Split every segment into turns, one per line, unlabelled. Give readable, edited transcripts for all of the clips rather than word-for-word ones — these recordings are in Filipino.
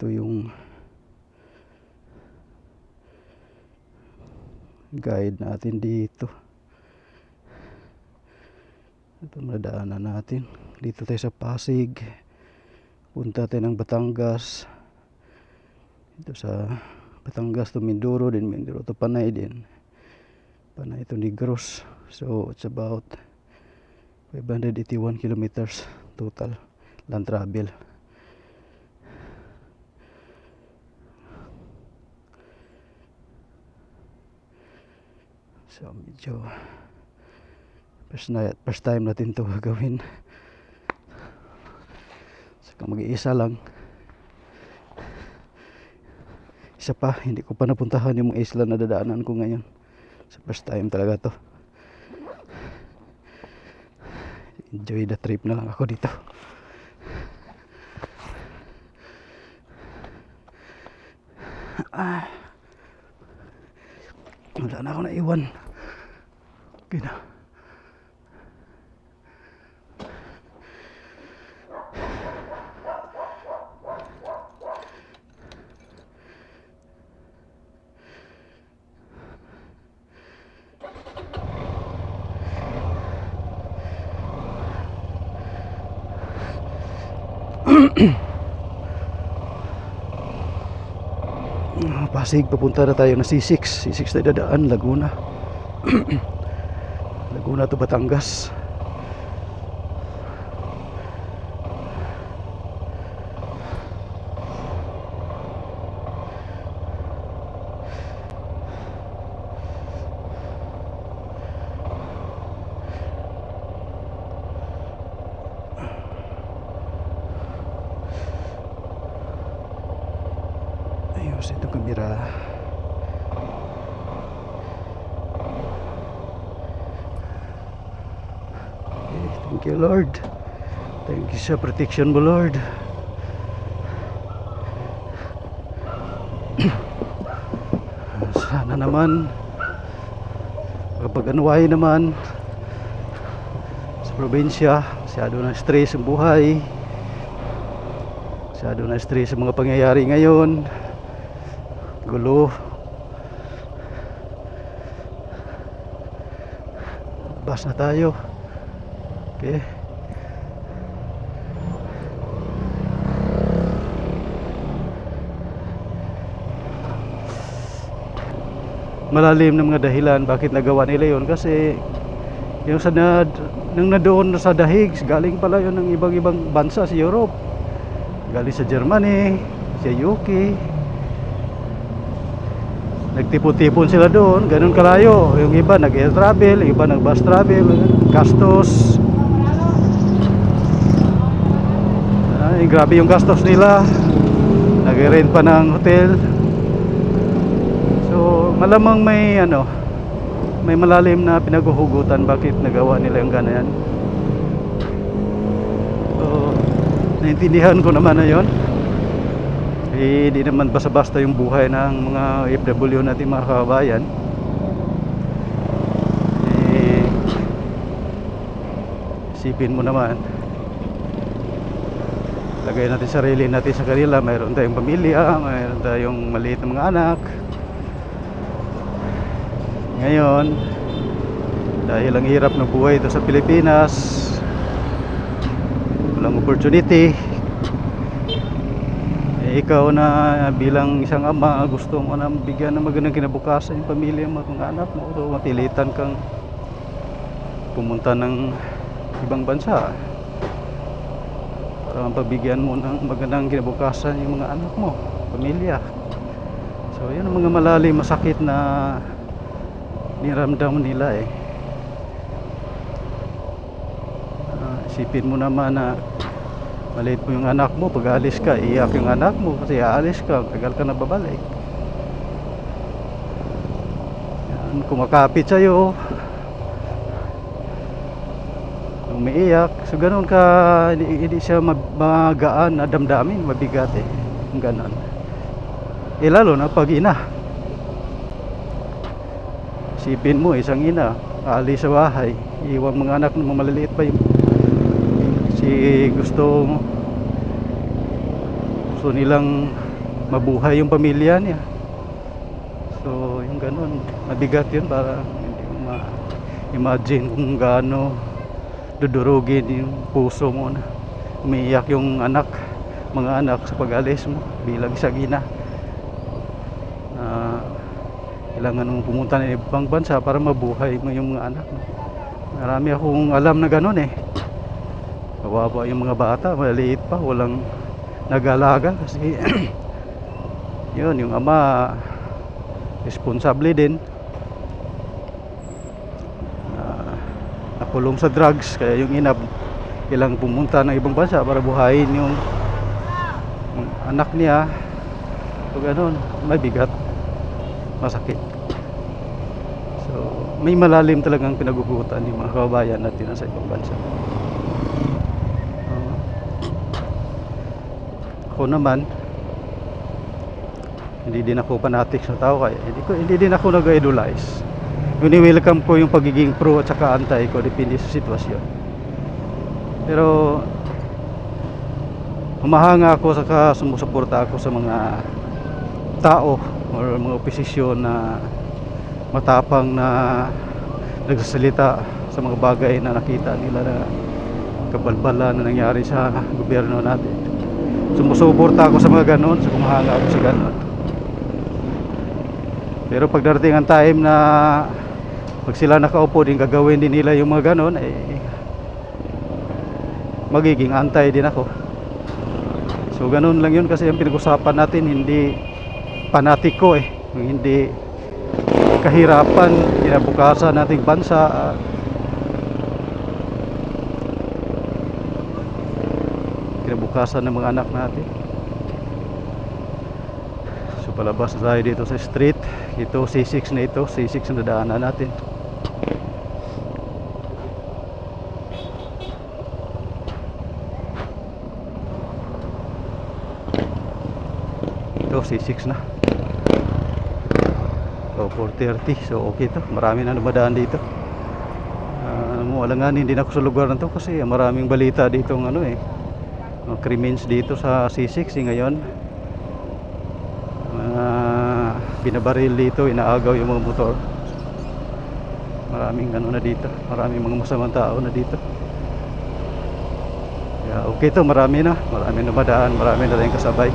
ito yung guide natin dito. Ito madaanan natin. Dito tayo sa Pasig. Punta tayo ng Batangas. Ito sa Batangas to Mindoro, din Mindoro to Panay din. Panay to Negros. So it's about 581 kilometers total land travel. So medyo first time natin to gagawin. Saka mag-iisa lang. Isa pa, hindi ko pa napuntahan yung mga isla na dadaanan ko ngayon. So first time talaga to. Enjoy the trip na lang ako dito. Wala na ako naiwan. Okay na. Pasig, papunta na tayo na C6. C6 tayo dadaan, Laguna. Laguna to Batangas. Ayos itong kamera. Okay, thank you Lord. Thank you sa protection mo Lord. Sana naman kapag anuwain naman sa probinsya, masyado na stress ang buhay, masyado na stress ang mga pangyayari ngayon, gulo. Bas na tayo. Okay. Malalim na mga dahilan bakit nagawa nila yon, kasi yung nang nadoon sa dahig, galing pala yun ng ibang bansa sa Europe, galing sa Germany, sa UK. Nagtipon-tipon sila doon, ganun kalayo. Yung iba nag-air travel, yung iba nag-bus travel, gastos. Grabe yung gastos nila. Nag-rent pa ng hotel. So, malamang may malalim na pinaghuhugutan bakit nagawa nila yung ganyan. So, naintindihan ko naman na yun. Hindi naman basta-basta yung buhay ng mga OFW natin mga kababayan. Isipin mo naman, lagay natin sarili natin sa kanila. Mayroon tayong pamilya, mayroon tayong maliit na mga anak. Ngayon, dahil ang hirap ng buhay ito sa Pilipinas, walang opportunity. Ikaw na bilang isang ama, gusto mo na bigyan ng magandang kinabukasan yung pamilya mo, mga anak mo, so matilitan kang pumunta ng ibang bansa para mapabigyan mo ng magandang kinabukasan yung mga anak mo, pamilya. So yun ang mga malalim, masakit na niramdam nila eh. Isipin mo naman na maliit mo yung anak mo, pag alis ka, iyak yung anak mo kasi aalis ka, tagal ka na babalik. Yan, kumakapit sa'yo, umiiyak. So ganun ka, hindi siya magaan na damdamin, mabigat eh, ganun. Lalo na pag ina, isipin mo isang ina, aalis sa bahay, iwan mga anak na maliliit pa yung gusto nilang mabuhay yung pamilya niya. So yung ganun, mabigat yun, para hindi mo ma-imagine kung gaano dudurugin yung puso mo na umiiyak yung mga anak sa pag-alis mo bilang isang ina. Kailangan mong pumunta ng ibang bansa para mabuhay mo yung mga anak mo. Marami akong alam na ganun eh. Kawawa yung mga bata, maliit pa, walang nag-alaga kasi yun, yung ama responsable din, nakulong sa drugs, kaya yung ina kailangan pumunta ng ibang bansa para buhayin yung anak niya. So ganun, may bigat, masakit. So may malalim talagang pinagugutan yung mga kababayan natin sa ibang bansa. Ako naman, hindi din ako fanatic sa tao, kaya hindi din ako nag-idolize. Welcome ko yung pagiging pro at saka anti ko, depende sa sitwasyon. Pero humahanga ako, saka sumusuporta ako sa mga tao or mga oposisyon na matapang na nagsasalita sa mga bagay na nakita nila na kabalbala na nangyari sa gobyerno natin. Sumusuporta ako sa mga ganon, so humahanga ako sa ganon. Pero pag darating ang time na pag sila nakaupo din, gagawin din nila yung mga ganon, magiging antay din ako. So ganun lang yun, kasi ang pinag-usapan natin hindi panatiko hindi kahirapan, kinabukasan nating bansa, kinabukasan ng mga anak natin. So palabas na tayo dito sa street. Ito C6 na ito, C6 na daanan natin. Ito C6 na. So 4:30, so okay to, marami na dumadaan dito. Alangan, hindi na ako sa lugar na to kasi maraming balita dito ng crimes dito sa C6 ngayon. Binabaril dito, inaagaw yung mga motor. Maraming na dito, maraming mga masamang tao na dito. Yeah, okay to, marami na dumadaan, marami na tayong kasabay.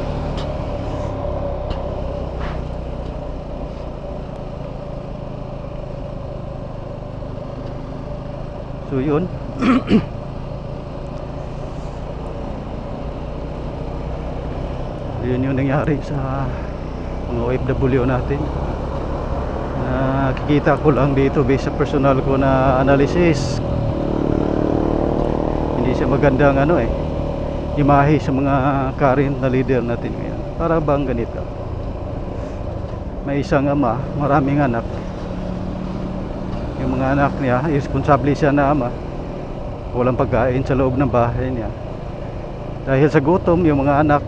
So yun. Yun yung nangyari sa mga OFW natin. Nakikita ko lang dito based sa personal ko na analysis, hindi siya magandang imahe sa mga current na leader natin ngayon. Para bang ganito, may isang ama, maraming anak. Yung mga anak niya, irresponsible siya na ama, walang pagkain sa loob ng bahay niya. Dahil sa gutom, yung mga anak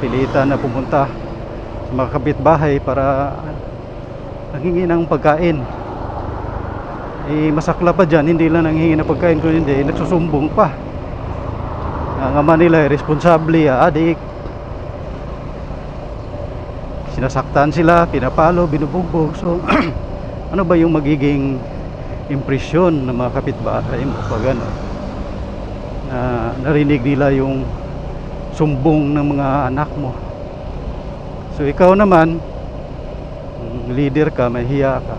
pilitan na pumunta sa mga kapitbahay para nanghingi ng pagkain. Masakla pa dyan, hindi lang nanghingi ng pagkain, kundi nagsusumbong pa. Ang ama nila irresponsible, adik, sinasaktan sila, pinapalo, binubugbog. So ano ba yung magiging impresyon ng mga kapitbahay mo pag narinig nila yung sumbong ng mga anak mo? So ikaw naman, leader ka, may hiya ka,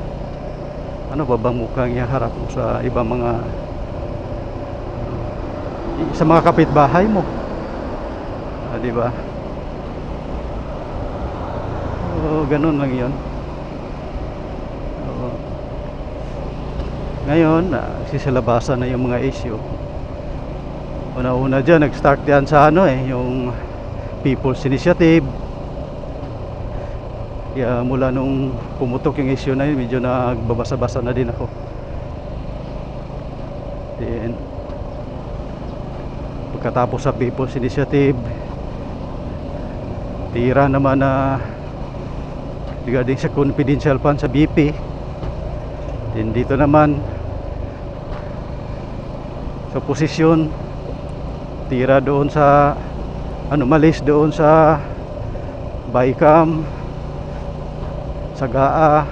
ano ba bang mukhang iharap mo sa ibang sa mga kapitbahay mo? Di ba? Ganun lang yun. Ngayon, sisilabasan na yung mga issue. Una-una dyan, nag-start yan sa yung People's Initiative. Kaya mula nung pumutok yung issue na yun, medyo nagbabasa-basa na din ako. Then, pagkatapos sa People's Initiative, tira naman na regarding sa confidential fund sa BP. Then dito naman sa posisyon, tira doon sa malis doon sa Bicam, Sagaa,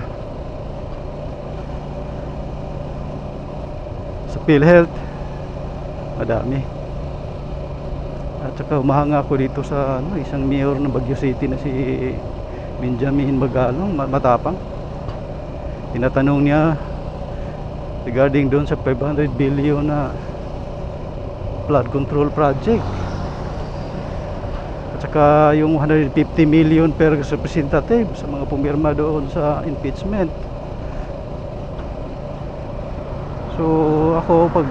sa PhilHealth, madami. At saka humahanga ako dito sa isang mayor ng Baguio City na si Benjamin Magalong, matapang. Tinatanong niya regarding doon sa 500 billion na flood control project. At saka yung 150 million per representative sa mga pumirma doon sa impeachment. So ako pag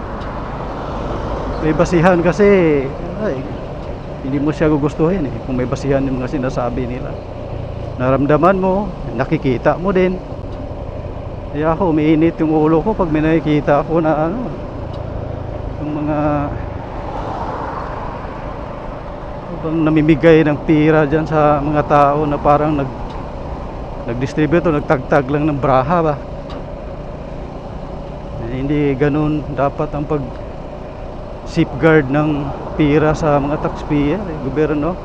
may basihan kasi hindi mo siya gugustuhin kung may basihan yung mga sinasabi nila. Naramdaman mo, nakikita mo din. Kaya ako, umiinit yung ulo ko pag may nakikita ako na yung mga namimigay ng pira dyan sa mga tao na parang nag-distribute o nagtagtag lang ng braha ba. Hindi ganun dapat ang safeguard ng pira sa mga taxpayer, gobyerno.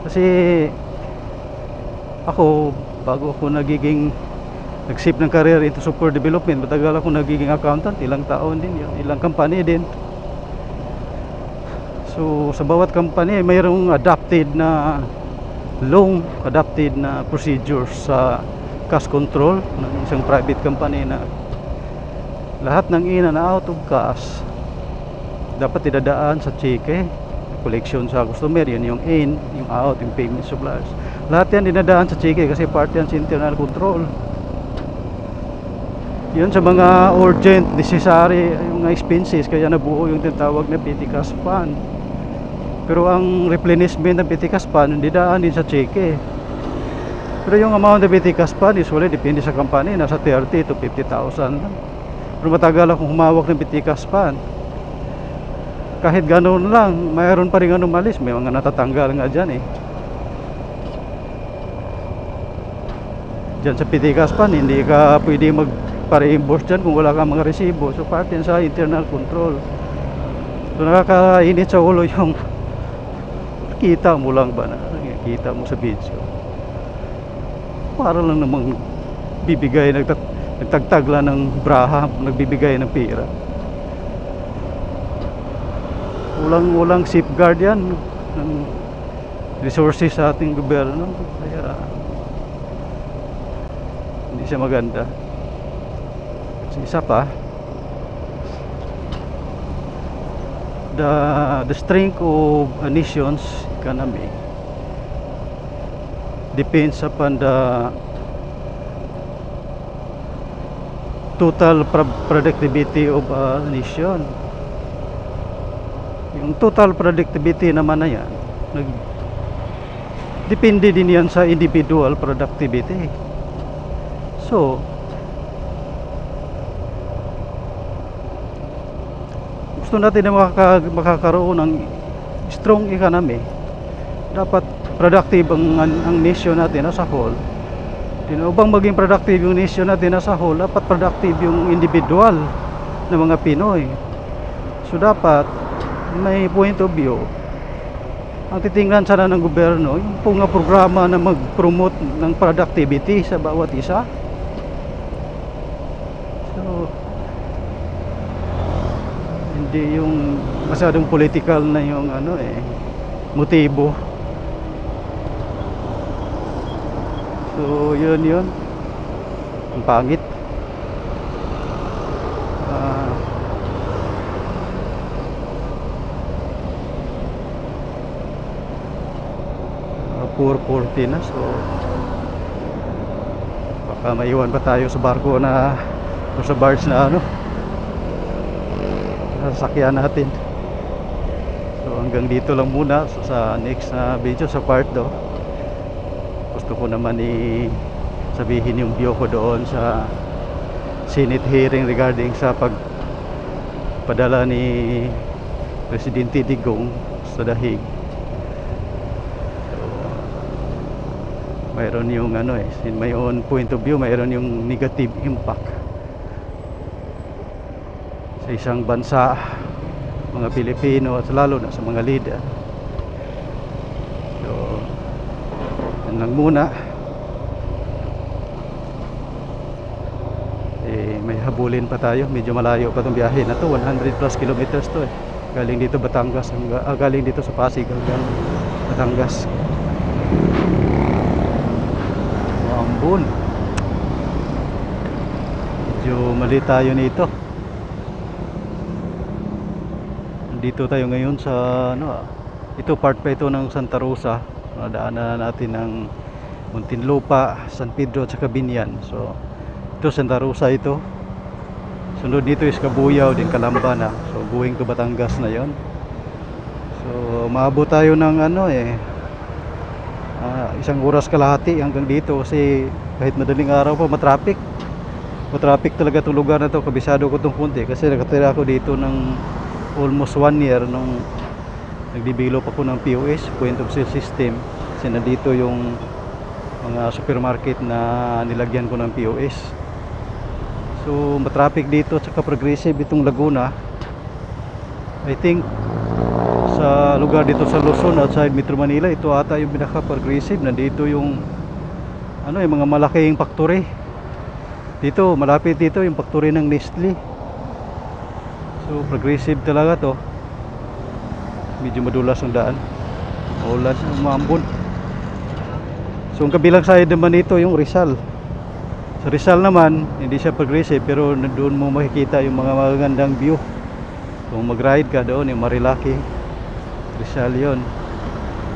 Kasi ako, bago ako nag-shift ng career into software development, matagal ako nagiging accountant, ilang taon din yun, ilang company din. So sa bawat company mayroong adapted na procedures sa cash control ng isang private company na lahat ng in and out of cash dapat idadaan sa cheque collection sa customer. Yun yung in, yung out, yung payment suppliers, lahat yan dinadaan sa cheque kasi part yan sa internal control. Yun sa mga urgent, necessary, yung mga expenses, kaya nabuo yung tinatawag na petty cash fund. Pero ang replenishment ng petty cash fund hindi daan din sa cheque. Pero yung amount ng petty cash fund usually depende sa company, nasa 30 to 50,000 lang. Pero matagal akong humawak ng petty cash fund. Kahit ganoon lang, mayroon pa rin anomalies, may mga natatanggal nga dyan Dyan sa petty cash fund, hindi ka pwede pa-reimburse dyan kung wala kang mga resibo. So part yan sa internal control. So nakakainit sa ulo yung kita mo lang ba na nakikita mo sa video, para lang namang bibigay, nagtagtag lang ng braha, nagbibigay ng pera. Walang safeguard yan ng resources sa ating gobyerno, kaya hindi siya maganda. Isa pa, the strength of a nation's economy depends upon the total productivity of a nation. Yung total productivity naman na yan, depende din yan sa individual productivity. So gusto natin na makakaroon ng strong economy, dapat productive ang nation natin as a whole. Upang maging productive yung nation natin as a whole, dapat productive yung individual na mga Pinoy. So dapat may point of view ang titingnan sana ng gobyerno, yung mga programa na mag-promote ng productivity sa bawat isa. So hindi yung masyadong political na yung motibo. So yun ang pangit. Poor na, so baka maiwan pa tayo sa barko na o sa barge na sasakyan natin. So hanggang dito lang muna. So, sa next na video, sa part 2, gusto ko naman sabihin yung view ko doon sa Senate hearing regarding sa pagpadala ni Presidente Digong sa Dahig. Mayroon yung in my own point of view, mayroon yung negative impact sa isang bansa, mga Pilipino, at lalo na sa mga leader. So Yan lang muna. May habulin pa tayo, medyo malayo pa itong biyahe na to, 100 plus kilometers to galing dito Batangas galing dito sa Pasig hanggang Batangas. Ambon, medyo mali tayo nito. Dito tayo ngayon sa ito part pa ito ng Santa Rosa. Nadaanan natin ng Muntinlupa, San Pedro at saka Binyan. So ito Santa Rosa ito. Sunod dito is Cabuyao, din Calamba na. So going to Batangas na yon. So maabot tayo ng isang oras kalahati hanggang dito kasi kahit madaling araw pa matraffic talaga itong lugar na to. Kabisado ko itong punti kasi nakatira ako dito ng almost 1 year nung nagdevelop ako ng POS, point of sale system, kasi nandito yung mga supermarket na nilagyan ko ng POS. So matraffic dito at saka progressive itong Laguna. I think sa lugar dito sa Luzon outside Metro Manila, ito ata yung pinaka progressive. Nandito yung yung mga malaking factory. Dito malapit dito yung factory ng Nestle. So progressive talaga to. Medyo madulas ang daan, maulan, umambon. So ang kabilang side naman ito yung Rizal. Sa Rizal naman hindi siya progressive, pero doon mo makikita yung mga magagandang view. Kung mag-ride ka doon yung Marilaki, Rizal yon.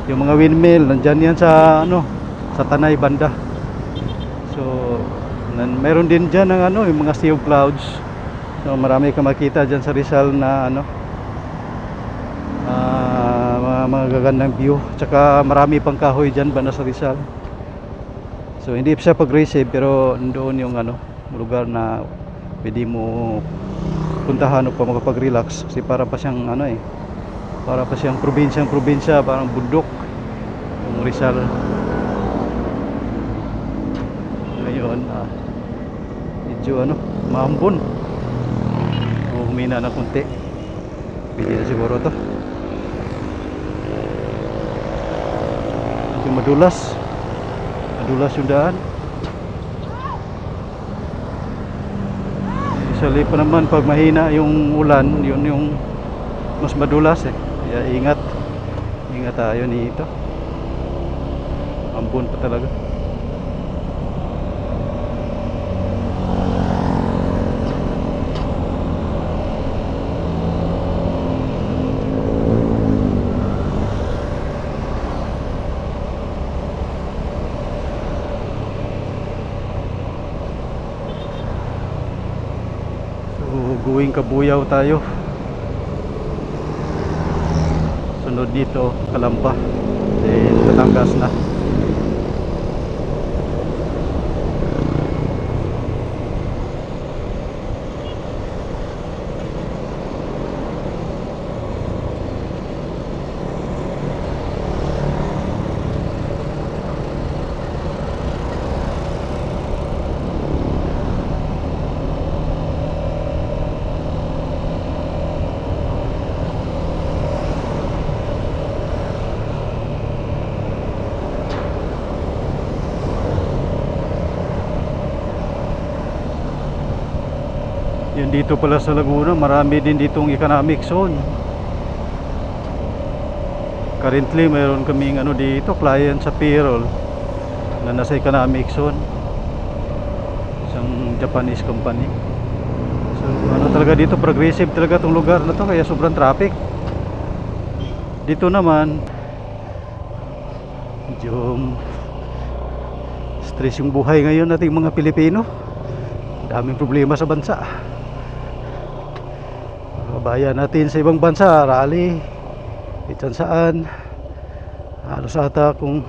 Yung mga windmill nandyan yan sa sa Tanay banda. So mayroon din dyan ng yung mga sea of clouds. So marami ka makita dyan sa Rizal na mga gagandang view. Tsaka marami pang kahoy dyan banda sa Rizal. So hindi siya progressive, pero doon yung lugar na pwede mo puntahan o pa makapag-relax. Kasi para pa siyang para pa siyang probinsya, parang bundok yung Rizal. Ngayon medyo maambon. Humina na konti. Pwede na siguro to. Medyo madulas yung daan. Usually pa naman pag mahina yung ulan, yun yung mas madulas kaya ingat tayo nito. Ambon pa talaga. Going Cabuyao tayo. Sunod dito Calamba, Batangas na. Yan dito pala sa Laguna, marami din ditong economic zone. Currently mayroon kaming dito, client sa payroll na nasa economic zone, isang Japanese company. So talaga dito, progressive talaga tong lugar na to, kaya sobrang traffic. Dito naman medyo stress yung buhay ngayon nating mga Pilipino. Daming problema sa bansa. Kabayan natin sa ibang bansa, rally, itan saan. Halos ata kung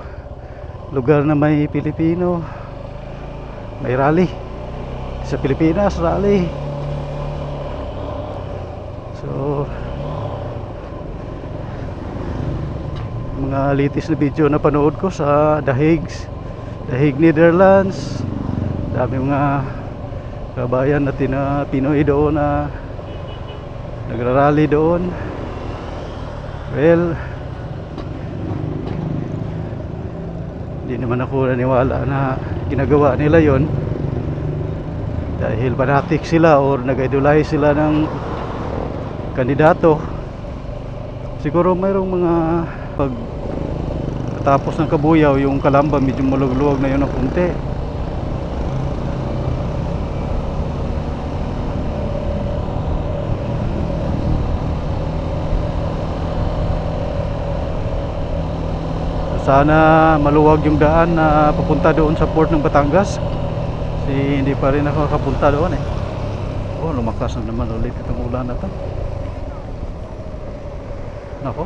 lugar na may Pilipino, may rally. Sa Pilipinas, rally. So mga latest na video na panood ko sa The Hague, Netherlands. Dami mga kabayan natin na Pinoy doon na nagrarally doon. Well, Hindi naman ako naniwala na ginagawa nila yon dahil fanatic sila or nag-idolize sila ng kandidato. Siguro mayroong mga pag tapos ng Kabuyaw, yung Calamba medyo malugluwag na yun ng kunti. Sana maluwag yung daan na papunta doon sa port ng Batangas. Kasi hindi pa rin nakakapunta doon eh. Oh, lumakas na naman ulit itong ulan na to. Nako.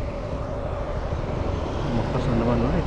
Lumakas na naman ulit.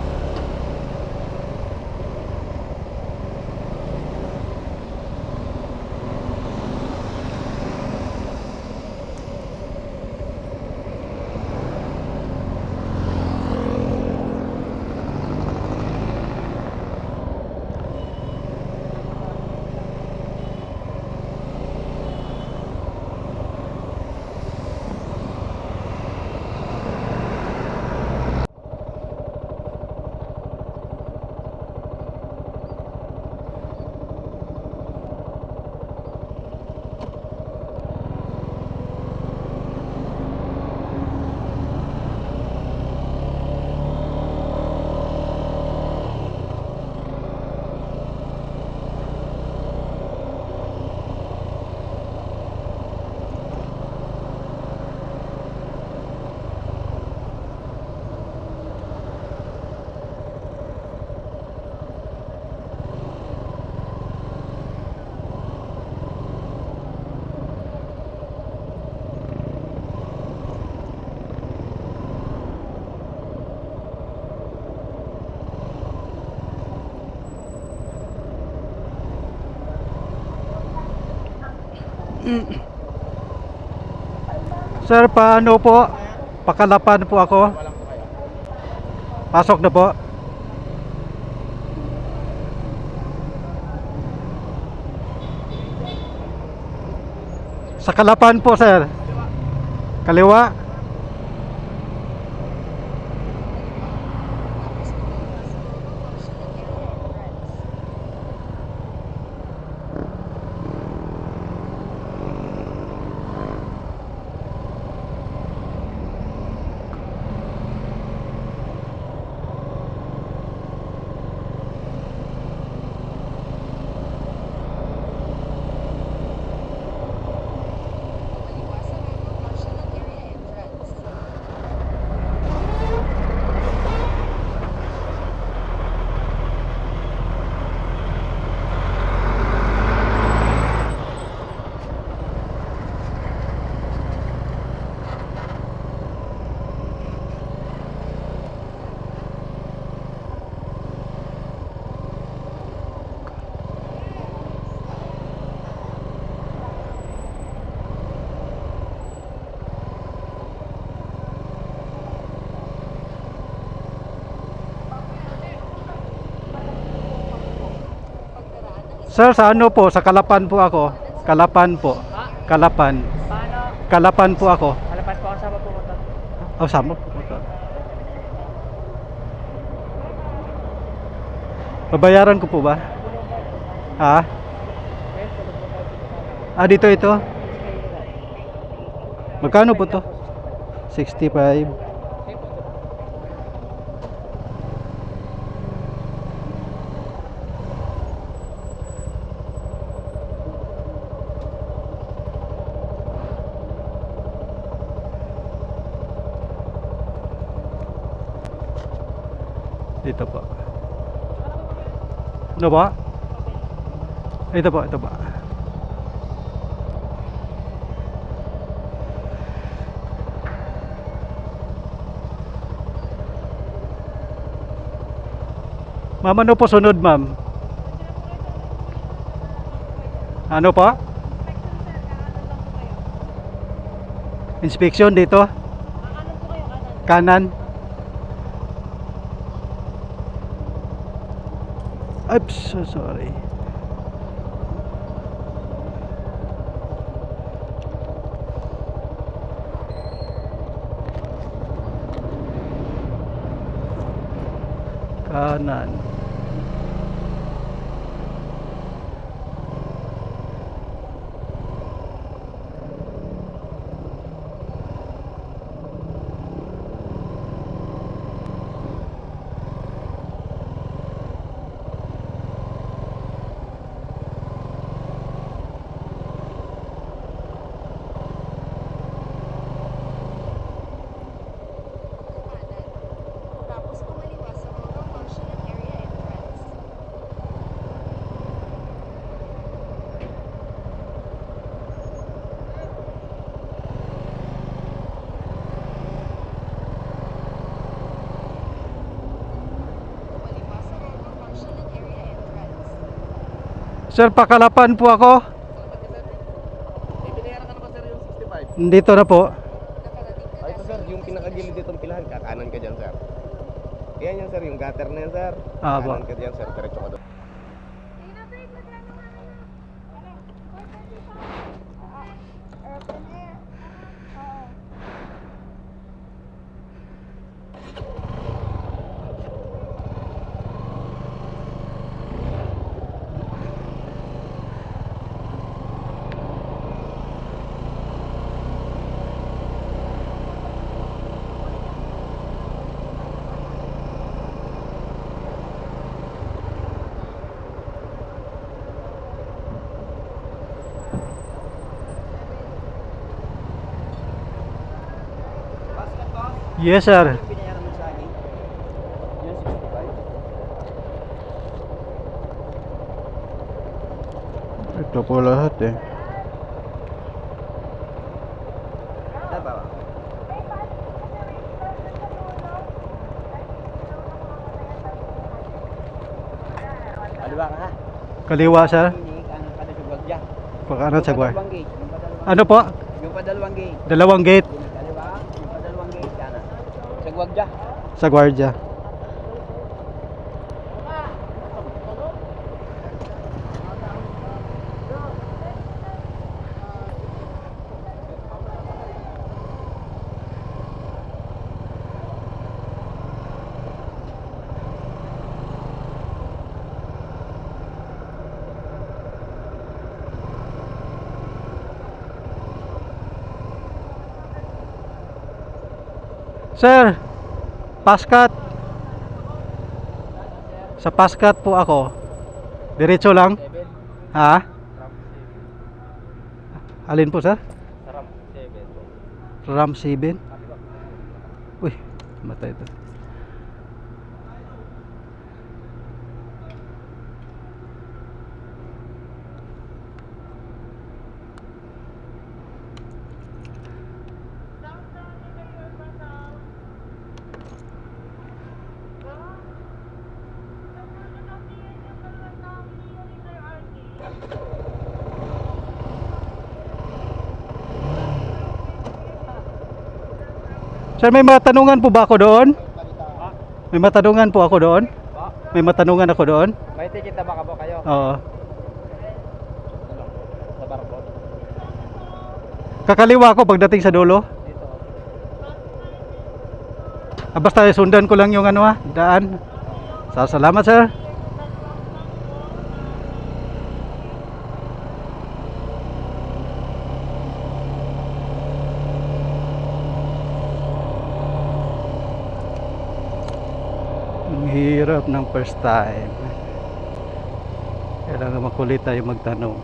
Sir, paano po? Pakalapan po ako. Pasok na po. Sa Kalapan po, sir. Kaliwa. Sir, sa ano po? Sa Kalapan po ako. Kalapan po. Kalapan.
Paano?
Kalapan po ako.
Kalapan po, kasama po motor.
Oh, sama po. Babayaran ko po ba? Ha? Ah, dito ito? Magkano po to? 65. Dito po. Ano ba? Ito po, ito po. Ma'am, ano po sunod, ma'am? Ano po? Inspection dito? Kanan? Oops, so sorry. Kanan. Sir, pakalapan po ako.
Eh, binayaran ka na ba sir yung 65?
Dito na po.
Ito sir, yung pinakagilid ditong pilahan, kakanan ka dyan sir. Yan yan sir, yung gutter na yan sir.
Ah,
Kakanan
ba.
ka dyan sir, diretso ka doon.
Yes, sir.
Binayaran mo sa akin? Yung 65?
Ito po lahat eh.
Tama ba? Kaliwa ka ha?
Kaliwa, sir.
Ini, kanan ka na sa Guagja.
Pakanan sa guard.
Padalawang gate. Yung padalawang
Ano po?
Yung padalawang gate.
Dalawang gate
Ini, kaliwa. Yung padalawang gate, kanan. Sa Guagja.
sa gwardiya. Sir, Pascat. Sa Pascat po ako. Diretso lang. Ha? Alin po, sir?
Ram 7.
RAM 7. Uy, matay ito. Sir, may matanungan po ba ako doon? May matanungan po ako doon? May matanungan ako doon?
May ticket na ba kayo?
Oo.
Sa Barbot?
Kakaliwa ako pagdating sa dulo.
Dito.
Basta sundan ko lang yung ano daan. Salamat, sir. Ang hirap ng first time. Kailangan makulit tayo magtanong.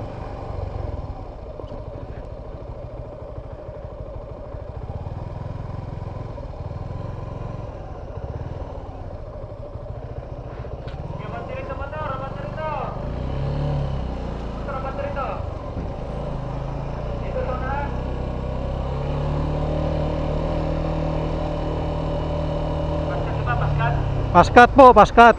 Pascat po, Pascat.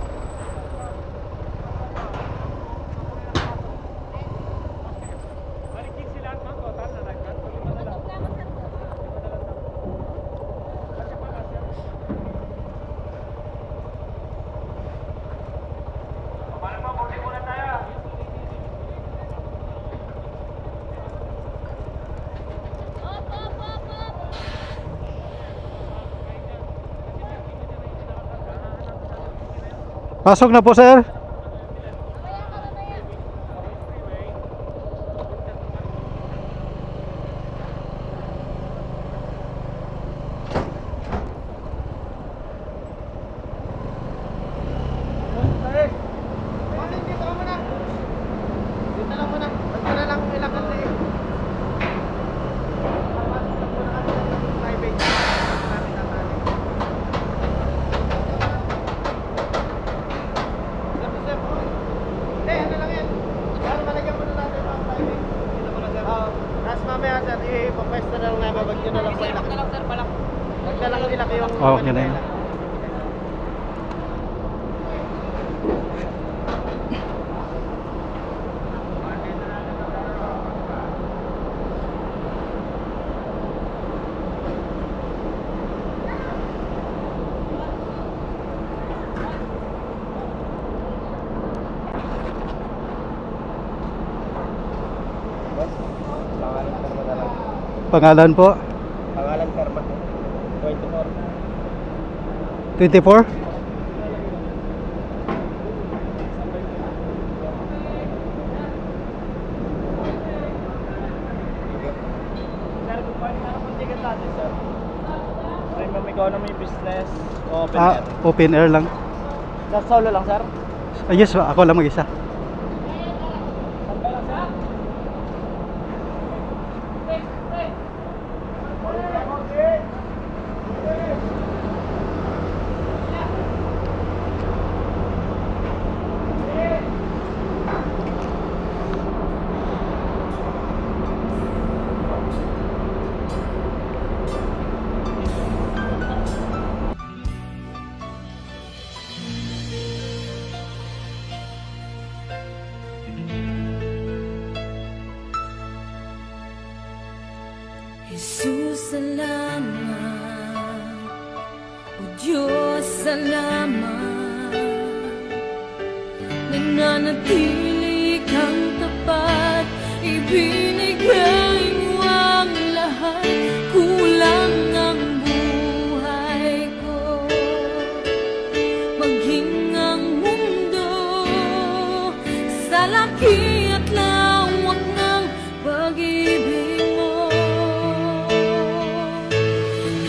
Pasok na po, sir.
Mamaya sir, ipapwesto na lang namin, wag nyo na lang po ilaki. Wag na lang ilaki yung
Okay na yun. Pangalan po?
Pangalan sir, 24.
24?
Sir, kung paano ang ticket natin, sir? Premium economy, business, open
Ah,
air.
open air lang.
Sir, solo lang, sir?
Ah, yes, ako lang mag-isa.
Sandal lang, sir?
Jesus, salamat. O Diyos, salamat. Nananatili kang tapat. Ibinigay mo ang lahat. Kulang ang buhay ko. Maging ang mundo sa laki at lawak ng pag-ibig mo.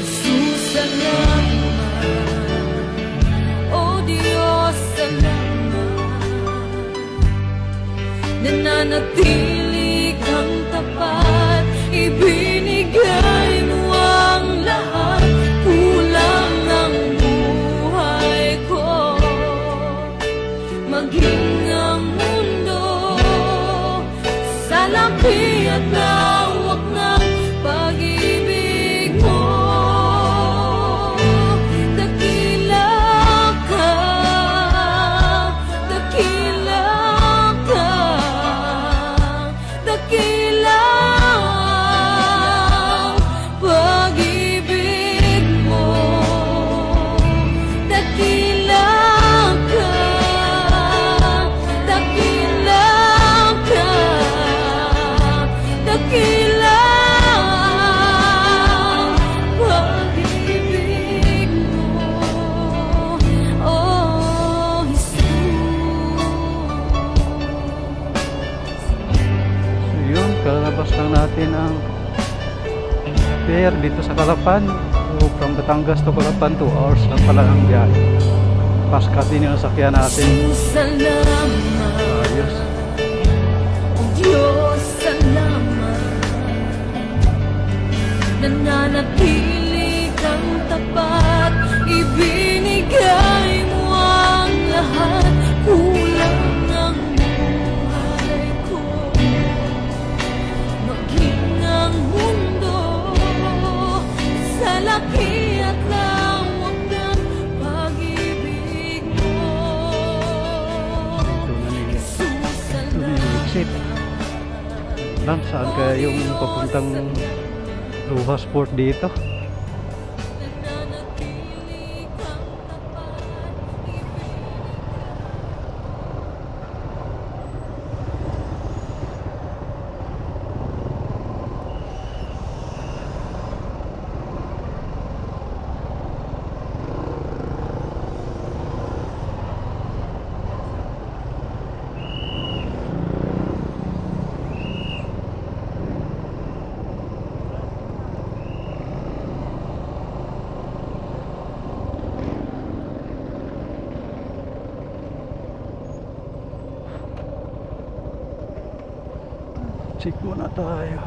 Jesus, salamat. O Diyos, salamat. Nananatili kang tapat. Ibinigay mo ang lahat. Kulang ang buhay ko. Maging ang mundo sa laki at lawak ng pag-ibig mo. Dakila ka, dakila ka, dakila ang pag-ibig mo. Dakila ka, dakila ka, dakila ang pag-ibig mo. Oh, Jesus.
So yun, kalabas lang natin ang pier dito sa Calapan. So from Batangas to Calapan, 2 hours lang pala ang biyahe. Paskat din yung sakyan natin.
Salamat.
Ayos.
O Diyos, salamat. Nananatili kang tapat. Ibinigay mo ang lahat. Kulang ang buhay ko. Maging ang mundo sa laki at lawak ng pag-ibig mo.
Ito na ni
Jesus,
ito na yung exit. Lang, saan kaya yung papuntang Rojas Port dito?
nananatili kang tapat.
Check muna tayo.